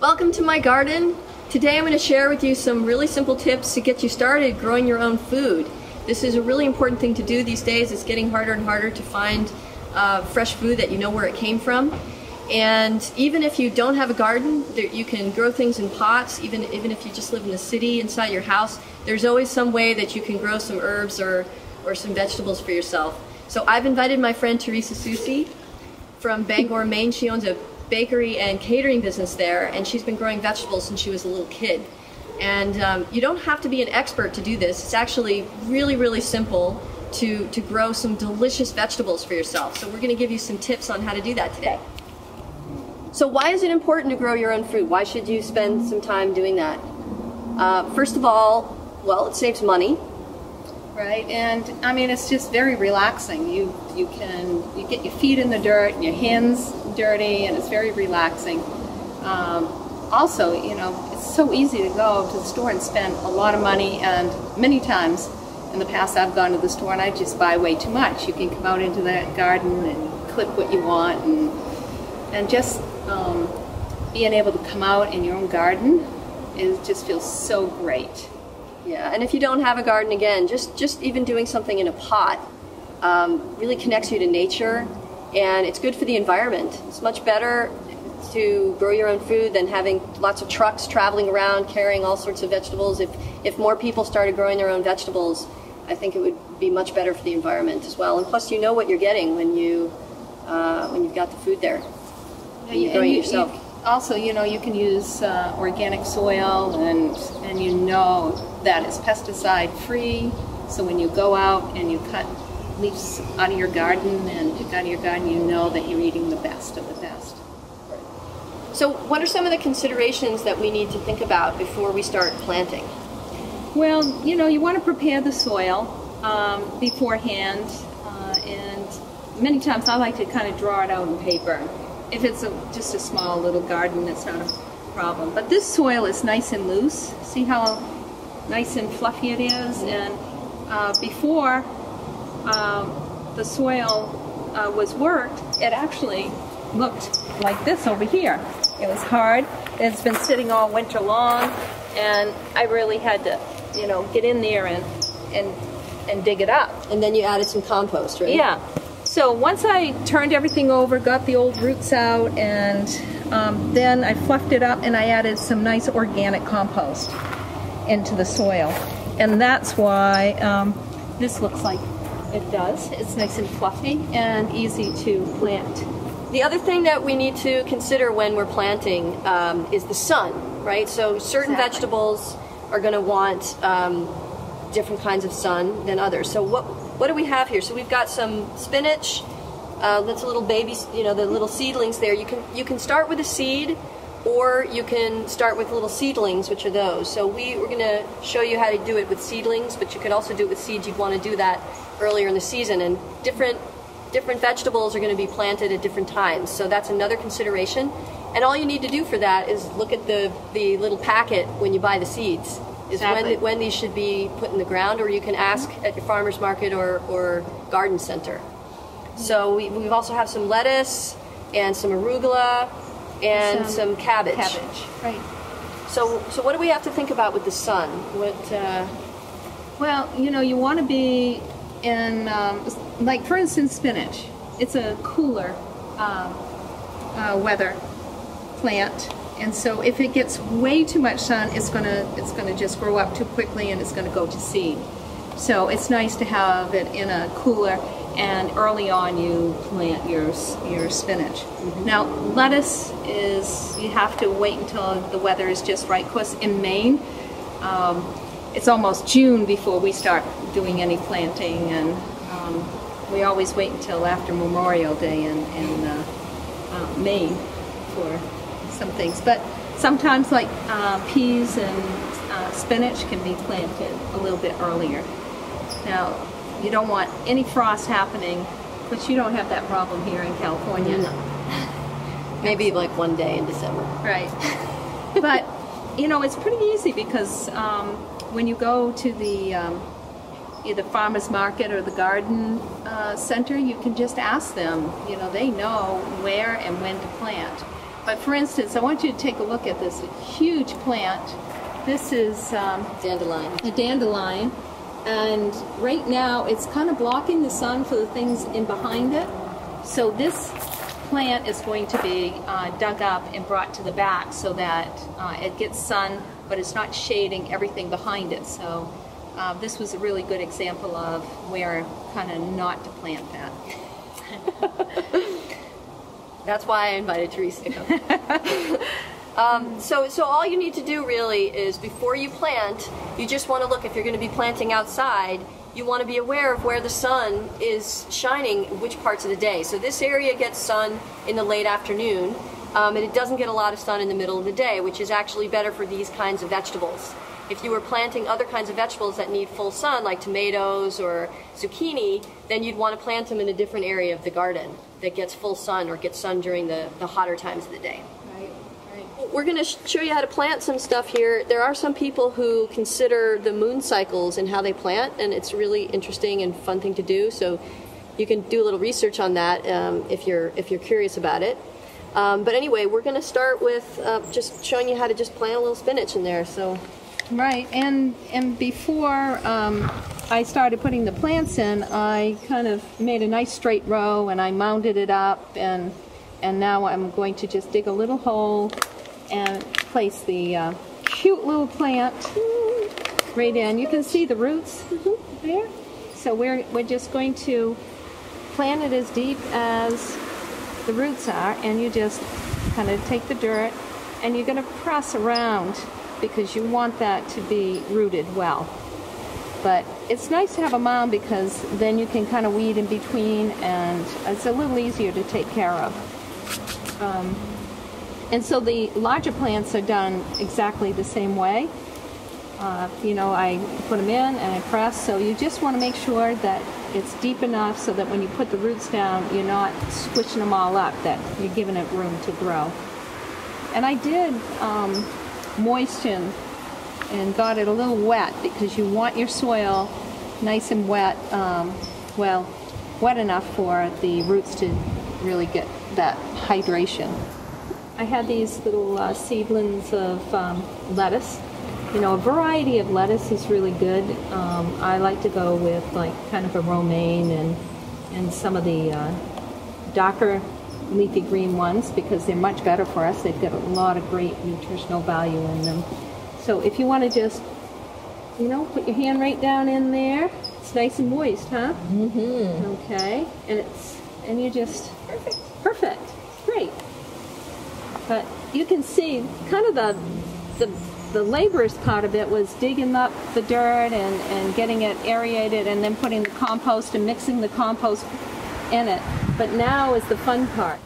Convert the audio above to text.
Welcome to my garden. Today I'm going to share with you some really simple tips to get you started growing your own food. This is a really important thing to do these days. It's getting harder and harder to find fresh food that you know where it came from. And even if you don't have a garden, you can grow things in pots. Even if you just live in the city inside your house, there's always some way that you can grow some herbs or some vegetables for yourself. So I've invited my friend Teresa Susi from Bangor, Maine. She owns a bakery and catering business there, and she's been growing vegetables since she was a little kid. And you don't have to be an expert to do this. It's actually really, really simple to grow some delicious vegetables for yourself. So we're going to give you some tips on how to do that today. So why is it important to grow your own food? Why should you spend some time doing that? First of all, well, it saves money. Right, and I mean, it's just very relaxing. You get your feet in the dirt and your hands dirty, and it's very relaxing. Also, you know, it's so easy to go to the store and spend a lot of money, and many times in the past I've gone to the store and I just buy way too much. You can come out into that garden and clip what you want, and just being able to come out in your own garden, it just feels so great. Yeah, and if you don't have a garden, again, just even doing something in a pot really connects you to nature, and it's good for the environment. It's much better to grow your own food than having lots of trucks traveling around carrying all sorts of vegetables. If more people started growing their own vegetables, I think it would be much better for the environment as well. And plus, you know what you're getting when you've got the food there. Yeah, you grow it yourself. Also, you know, you can use organic soil, and you know that it's pesticide free. So when you go out and you cut leaves out of your garden and pick out of your garden, you know that you're eating the best of the best. So what are some of the considerations that we need to think about before we start planting? Well, you know, you want to prepare the soil beforehand, and many times I like to kind of draw it out in paper. If it's just a small little garden, it's not a problem. But this soil is nice and loose. See how nice and fluffy it is? And before the soil was worked, it actually looked like this over here. It was hard. It's been sitting all winter long, and I really had to, you know, get in there and dig it up. And then you added some compost, right? Yeah. So once I turned everything over, got the old roots out, and then I fluffed it up and I added some nice organic compost into the soil. And that's why this looks like it does. It's nice and fluffy and easy to plant. The other thing that we need to consider when we're planting is the sun, right? So certain vegetables are going to want different kinds of sun than others. So what do we have here? So we've got some spinach. That's a little baby, you know, the little seedlings there. You can start with a seed, or you can start with little seedlings, which are those. So we're going to show you how to do it with seedlings, but you can also do it with seeds. You'd want to do that earlier in the season, and different vegetables are going to be planted at different times. So that's another consideration. And all you need to do for that is look at the little packet when you buy the seeds. Is when these should be put in the ground, or you can ask at your farmer's market or garden center. So we also have some lettuce and some arugula and some cabbage. Right. So what do we have to think about with the sun? Well, you know, you want to be in, like for instance, spinach. It's a cooler weather plant. And so if it gets way too much sun, it's gonna just grow up too quickly and it's gonna go to seed. So it's nice to have it in a cooler, and early on you plant your spinach. Mm-hmm. Now lettuce you have to wait until the weather is just right. Of course, in Maine, it's almost June before we start doing any planting, and we always wait until after Memorial Day in Maine for some things, but sometimes like peas and spinach can be planted a little bit earlier. Now, you don't want any frost happening, but you don't have that problem here in California. No. Maybe like one day in December. Right. But, you know, it's pretty easy because when you go to the either farmer's market or the garden center, you can just ask them. You know, they know where and when to plant. But for instance, I want you to take a look at this huge plant. This is Dandelion. a dandelion, and right now it's kind of blocking the sun for the things in behind it. So this plant is going to be dug up and brought to the back so that it gets sun, but it's not shading everything behind it. So this was a really good example of where kind of not to plant that. That's why I invited Teresa to come. So all you need to do really is before you plant, you just want to look, if you're going to be planting outside, you want to be aware of where the sun is shining, which parts of the day. So this area gets sun in the late afternoon, and it doesn't get a lot of sun in the middle of the day, which is actually better for these kinds of vegetables. If you were planting other kinds of vegetables that need full sun, like tomatoes or zucchini, then you'd want to plant them in a different area of the garden that gets full sun or gets sun during the hotter times of the day. We're going to show you how to plant some stuff here. There are some people who consider the moon cycles and how they plant, and it's really interesting and fun thing to do. So you can do a little research on that if you're curious about it. But anyway, we're going to start with just showing you how to just plant a little spinach in there. So. Right, and before I started putting the plants in, I kind of made a nice straight row and I mounded it up, and now I'm going to just dig a little hole and place the cute little plant right in. You can see the roots there. So we're just going to plant it as deep as the roots are, and you just kind of take the dirt and you're going to press around because you want that to be rooted well. But it's nice to have a mound because then you can kind of weed in between, and it's a little easier to take care of. And so the larger plants are done exactly the same way. You know, I put them in and I press, so you just want to make sure that it's deep enough so that when you put the roots down, you're not squishing them all up, that you're giving it room to grow. And I did moisten and got it a little wet because you want your soil nice and wet, well, wet enough for the roots to really get that hydration. I had these little seedlings of lettuce. You know, a variety of lettuce is really good. I like to go with like kind of a romaine and some of the darker leafy green ones because they're much better for us. They've got a lot of great nutritional value in them. So if you want to just, you know, put your hand right down in there. It's nice and moist, huh? Mm-hmm. Okay, and you just perfect, great. But you can see kind of the laborious part of it was digging up the dirt and getting it aerated and then putting the compost and mixing the compost in it. But now is the fun part.